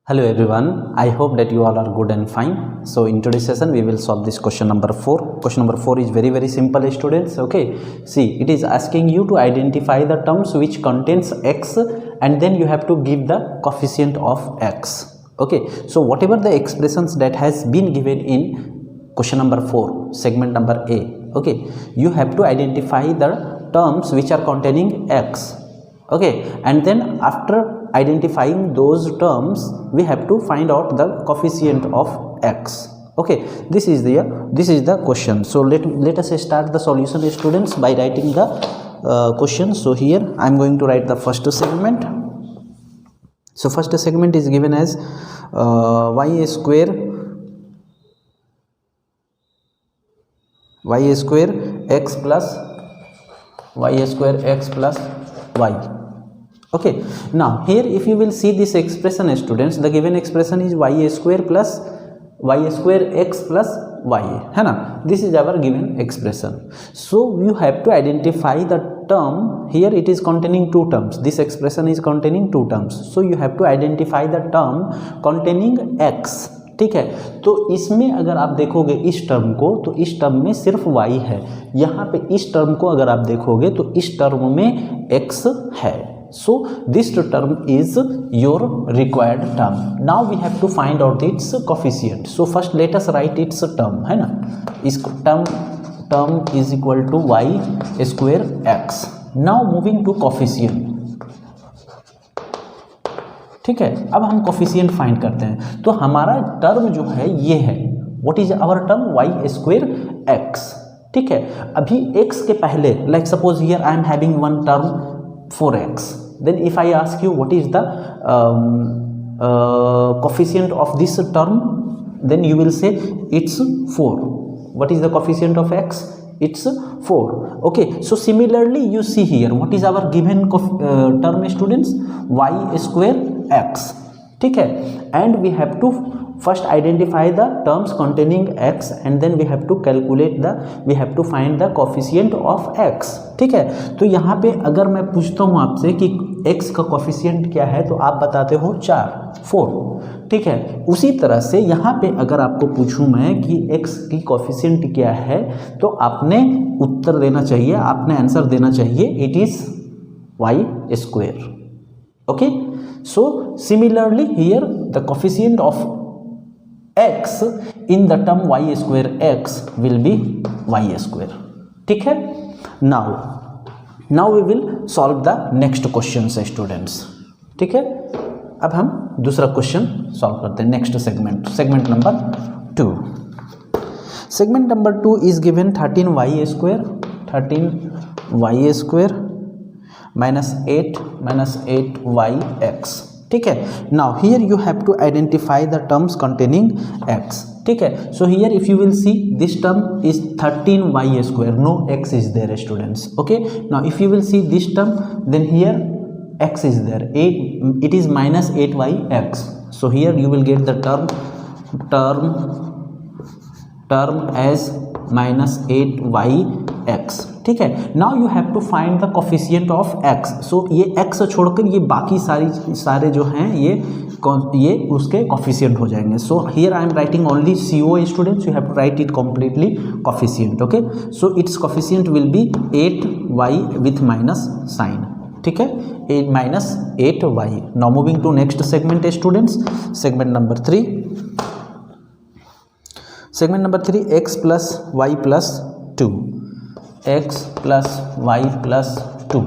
Hello everyone, I hope that you all are good and fine. So in today's session we will solve this question number 4. Question number 4 is very simple, students. Okay, see, it is asking you to identify the terms which contains x and then you have to give the coefficient of x. Okay, so whatever the expressions that has been given in question number 4, segment number A, okay, you have to identify the terms which are containing x. Okay, and then after identifying those terms we have to find out the coefficient of x. Okay, this is the question. So let us start the solution, students, by writing the question. So here I am going to write the first segment. So first segment is given as y square x plus y. Okay, now here if you will see this expression, students, the given expression is y square x plus y, है ना? This is our given expression. So you have to identify the term. Here it is containing two terms. This expression is containing two terms. So you have to identify the term containing x. ठीक है, तो इसमें अगर आप देखोगे इस term को, तो इस टर्म में सिर्फ y है. यहाँ पे इस टर्म को अगर आप देखोगे तो इस टर्म में x है. So this term is your required term. Now we have to find out its coefficient. So first let us write its term, है ना? इस term is equal to y square x. Now moving to coefficient. ठीक है, अब हम coefficient find करते हैं. तो हमारा टर्म जो है ये है, what is our term, y square x. ठीक है, अभी x के पहले, like suppose here I am having one term 4x. Then if I ask you what is the coefficient of this term, then you will say it's 4. What is the coefficient of x? It's 4. Okay, so similarly you see here what is our given term, students, y square x. ठीक है, and we have to first identify the terms containing x and then we have to find the coefficient of x. ठीक है, तो यहाँ पे अगर मैं पूछता हूँ आपसे कि x का कोफिशिएंट क्या है, तो आप बताते हो 4. ठीक है, उसी तरह से यहाँ पे अगर आपको पूछूं मैं कि x की कोफिशिएंट क्या है, तो आपने उत्तर देना चाहिए, आपने आंसर देना चाहिए it is y square. Okay, so similarly here the coefficient of x in the term y square x will be y square. ठीक है, now we will solve the next question say, students. ठीक है, अब हम दूसरा question solve करते हैं. Next segment number 2. Segment number 2 is given 13y square minus 8y ठीक है. Now here you have to identify the terms containing x. ठीक है, so here if you will see this term is 13y square, no x is there, students. Okay, now if you will see this term, then here x is there, it is minus 8yx. So here you will get the term as minus 8yx. ठीक है, now you have to find the coefficient of x. So ये x छोड़कर ये बाकी सारे जो हैं ये उसके coefficient हो जाएंगे. So here I am writing only CO, students. You have to write it completely coefficient. Okay, so its coefficient will be 8y with minus sign. ठीक है, 8 minus 8y. Now moving to next segment, students. Segment number 3. Segment number 3, x plus y plus 2. X plus y plus 2.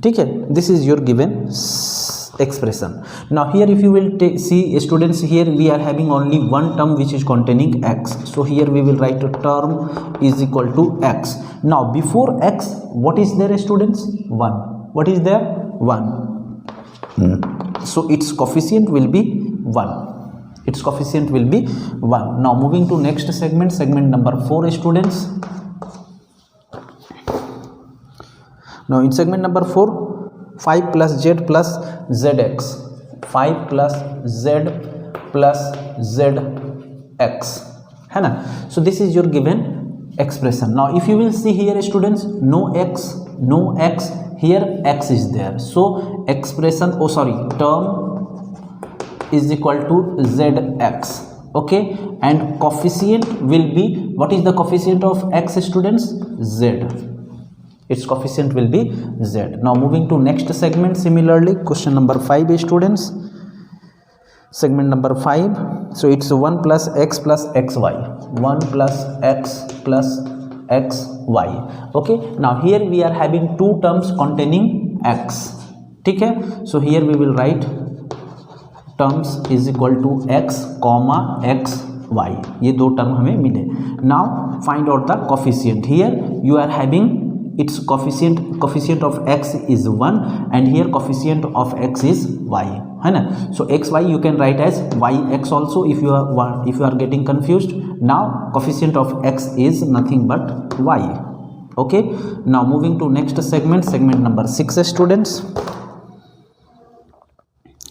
ठीक है, this is your given expression. Now here if you will see, students, here we are having only one term which is containing x. So here we will write a term is equal to x. Now before x, what is there, students? 1. What is there? 1. So its coefficient will be 1. Its coefficient will be 1. Now moving to next segment number 4, students. Now in segment number 4, 5 plus z plus zx. 5 plus z plus zx, है ना? So this is your given expression. Now if you will see here, students, no x, here x is there. So expression, term is equal to zx, okay, and coefficient will be, what is the coefficient of x students? Z. Its coefficient will be z. Now moving to next segment. Similarly, question number 5 students, segment number 5. So it's 1 plus x plus xy, 1 plus x plus xy, okay. Now here we are having two terms containing x, ठीक है. So here we will write terms is equal to x comma xy, ये दो term हमें मिले. Now find out the coefficient. Here you are having its coefficient of x is 1 and here coefficient of x is y, है ना. So xy you can write as yx also if you are getting confused. Now coefficient of x is nothing but y, okay. Now moving to next segment, segment number 6 students.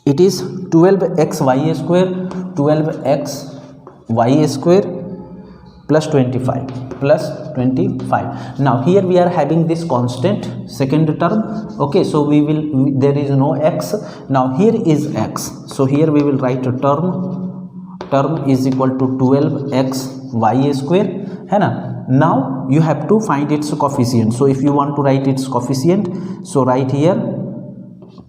It is 12xy square, 12xy square plus 25. Now here we are having this constant second term, okay. So there is no x. Now here is x, so here we will write a term is equal to 12xy square, है ना. Now you have to find its coefficient. So if you want to write its coefficient, so write here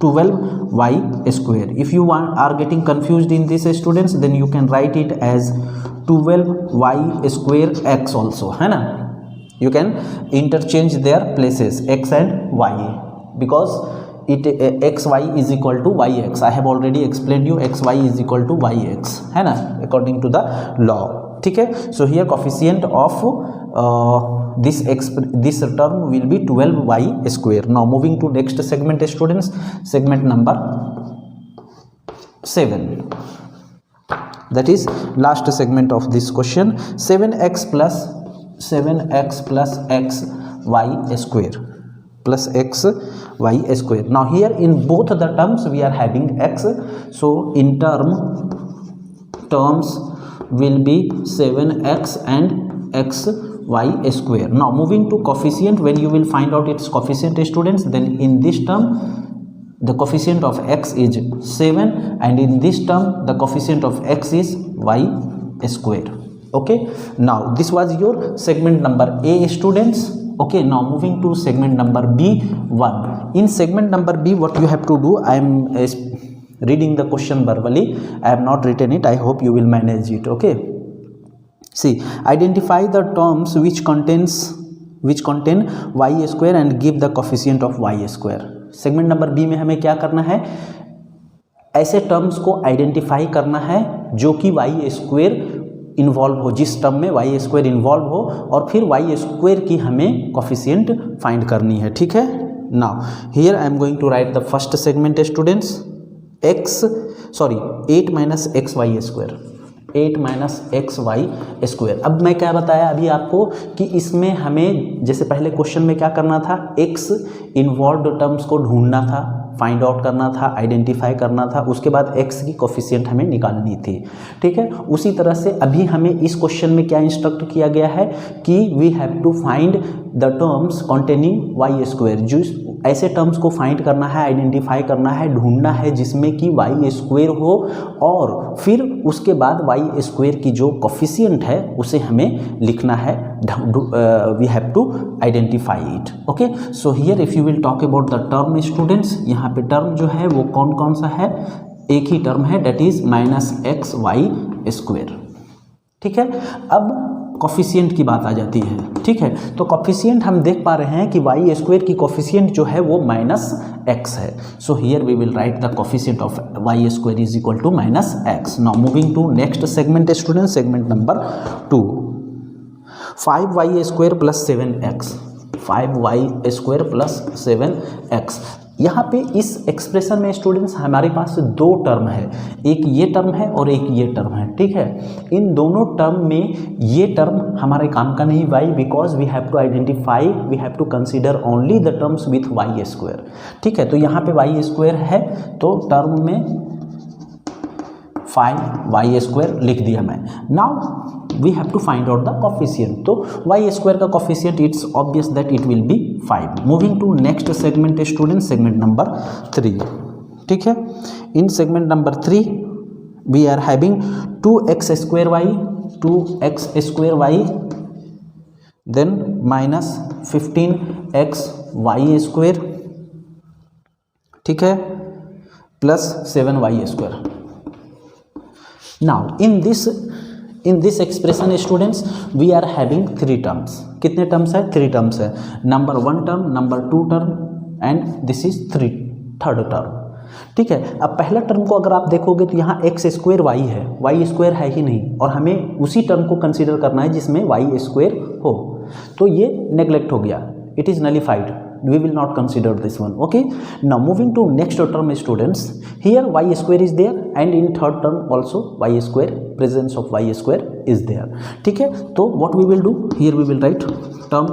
12y square. If you are getting confused in this students, then you can write it as 12y square x also, है ना. You can interchange their places x and y because xy is equal to yx. I have already explained you xy is equal to yx, है ना, according to the law, ठीक है. So here coefficient of this term will be 12y square. Now moving to next segment students, segment number 7. That is last segment of this question. 7x plus xy square plus xy square. Now here in both the terms we are having x, so in terms will be 7x and xy square. Now moving to coefficient, when you will find out its coefficient students, then in this term the coefficient of x is 7 and in this term the coefficient of x is y square, okay. Now this was your segment number A students, okay. Now moving to segment number B1. In segment number B, what you have to do, I am reading the question verbally, I have not written it, I hope you will manage it, okay. See, identify the terms which contain y square and give the coefficient of y square. Segment number B में हमें क्या करना है, ऐसे terms को identify करना है जो कि वाई स्क्वेयर इन्वॉल्व हो, जिस टर्म में वाई स्क्वेयर इन्वॉल्व हो, और फिर वाई स्क्वेयर की हमें कोफिशिएंट फाइंड करनी है, ठीक है. Now here I am going to write the first segment students, 8 minus X Y square, 8 minus X Y square. अब मैं क्या बताया अभी आपको कि इसमें हमें जैसे पहले क्वेश्चन में क्या करना था, एक्स इन्वॉल्व्ड टर्म्स को ढूंढना था, फाइंड आउट करना था, आइडेंटिफाई करना था, उसके बाद एक्स की कोफिशिएंट हमें निकालनी थी, ठीक है. उसी तरह से अभी हमें इस क्वेश्चन में क्या इंस्ट्रक्ट किया गया है कि we have to find the terms containing Y square. जो ऐसे टर्म्स को फाइंड करना है, आइडेंटिफाई करना है, ढूंढना है जिसमें कि वाई स्क्वेयर हो, और फिर उसके बाद वाई स्क्वेयर की जो कोफिशिएंट है उसे हमें लिखना है, we have to identify it, okay. So here if you will talk about the term students, यहाँ पे टर्म जो है वो कौन कौन सा है, एक ही टर्म है, that is minus X Y square, ठीक है. अब कोफिशिएंट की बात आ जाती है, ठीक है. तो कोफिशिएंट हम देख पा रहे हैं कि वाई स्क्वेयर की कोफिशिएंट जो है वो माइनस एक्स है. So here we will write the coefficient of Y square is equal to minus X. Now moving to next segment student, segment number 2, 5y square plus 7x, 5y square plus 7x. यहाँ पे इस expression में students हमारे पास दो term है, एक ये term है और एक ये टर्म है, ठीक है. इन दोनों टर्म में ये टर्म हमारे काम का नहीं, Y, because we have to identify, we have to consider only the terms with Y square, ठीक है. तो यहाँ पे वाई स्क्वायर है तो टर्म में 5y स्क्वायर लिख दिया मैं. Now we have to find out the coefficient. तो वाई स्क्वायर का coefficient it's obvious that it will be 5. Moving to next segment student, segment number 3, ठीक है. In segment number 3 we are having 2x square y, 2x square y, then minus 15x y square, ठीक है, plus 7y square. Now in this expression students we are having 3 terms. कितने terms है? 3 terms है. Number 1 term, number 2 term and this is third term. ठीक है. अब पहला term को अगर आप देखोगे तो यहाँ एक्स स्क्वायर वाई है, वाई स्क्वायर है ही नहीं, और हमें उसी टर्म को कंसीडर करना है जिसमें वाई स्क्वायर हो, तो ये नेग्लेक्ट हो गया, it is nullified, we will not consider this one. Okay, now moving to next term students, here y square is there and in third term also y square, presence of y square is there. ठीक है. तो what we will do here, we will write term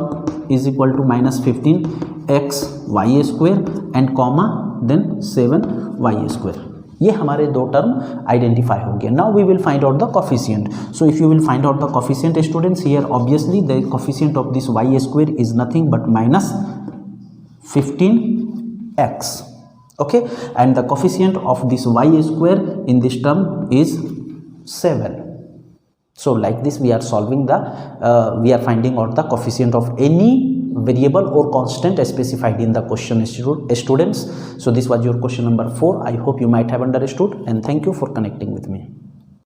is equal to minus 15x y square and comma then 7y square. ये हमारे 2 term identify हो गए. Now we will find out the coefficient. So if you will find out the coefficient students, here obviously the coefficient of this y square is nothing but minus 15x. Okay, and the coefficient of this y square in this term is 7. So like this we are solving the we are finding out the coefficient of any variable or constant specified in the question students. So this was your question number 4. I hope you might have understood, and thank you for connecting with me.